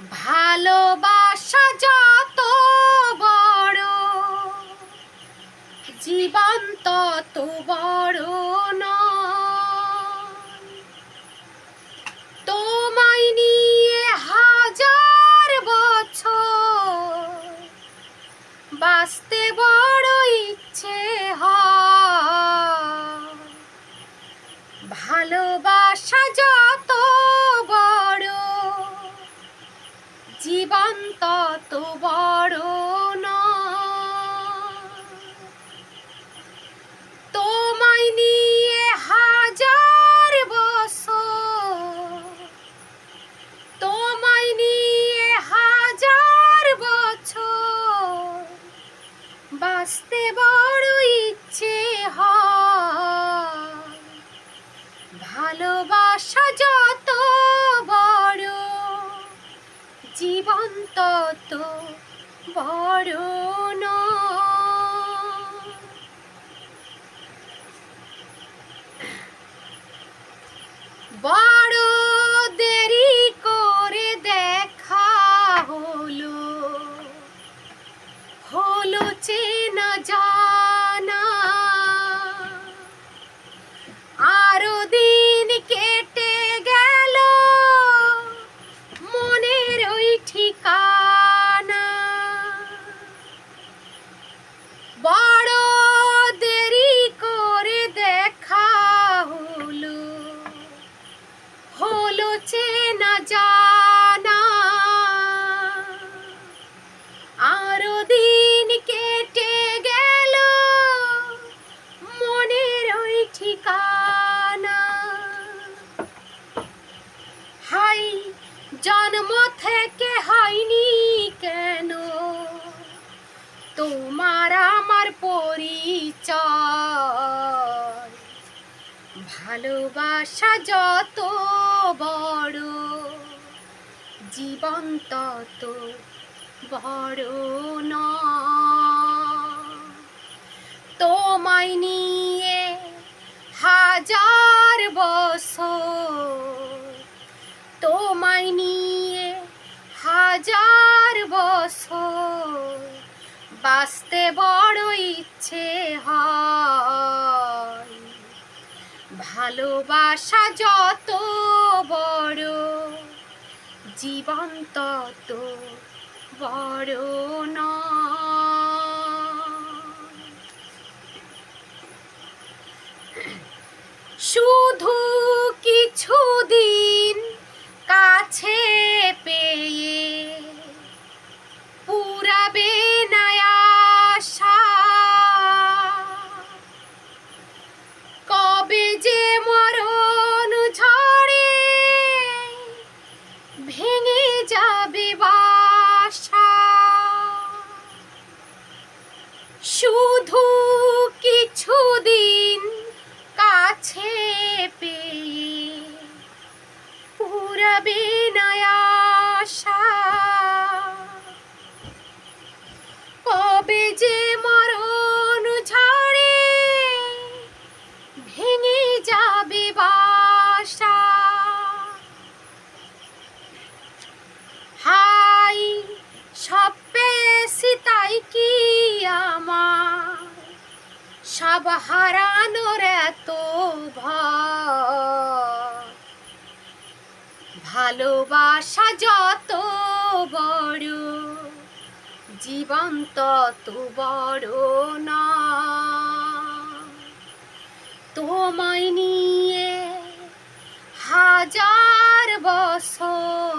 ভালোবাসা যত বড় জীবন তত বড় নয়। তোমায় নিয়ে হাজার বছর বাঁচতে বড় ইচ্ছে হয়। ভালোবাসা যত বড় জীবন তত বড় নয়। তোমায় নিয়ে হাজার বছর, তোমায় নিয়ে হাজার বছর বাঁচতে বড় ইচ্ছে হয়। ভালোবাসা যত বড় জীবন তত বড় নয়। বড় দেরি করে দেখা হলো, হলো চেনা জানা। আরো দিন কেটে গেল মনের ওই ঠিকানা। বড় দেরি করে দেখা হলো, হলো চেনা জানা। আরো দিন কেটে গেল মনের ওই ঠিকানা। হাই জন্ম থেকে হয়নি কেন তোমার আমার পরিচয়। ভালোবাসা যত বড় জীবন তত বড় নয়। তোমায় নিয়ে হাজার বছর, তোমায় নিয়ে হাজার বছর বাঁচতে বড় ইচ্ছে হয়। ভালোবাসা যত বড় জীবন তত বড় নয়। শুধু কিছুদিন কাছে পেয়ে পুরাবে না আশা। কবে যে মরণ ঝড়ে ভেঙে যাবে বাসা। শুধু কিছুদিন কাছে পেয়ে পুরাবে না আশা। কবে যে মরণ ঝড়ে ভেঙে যাবে বাসা। হাই সব পেয়েছি তাই কি আমার সব হারানোর এত ভয়। ভালোবাসা যত বড় জীবন তত বড় নয়। তোমায় নিয়ে হাজার বছর,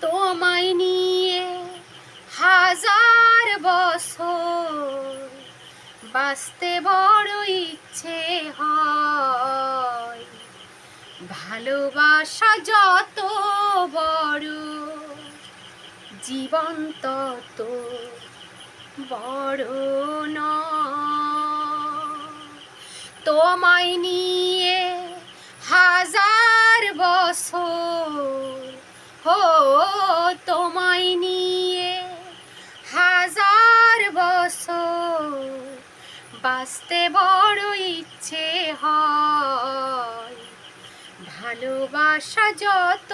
তোমায় নিয়ে হাজার বছর বাঁচতে বড় ইচ্ছে হয়। ভালোবাসা যত বড় জীবন তত বড় নয়। তোমায় নিয়ে হাজার বছর, হো তোমায় নিয়ে হাজার বছর বাঁচতে বড় ইচ্ছে হয়। ভালোবাসা যত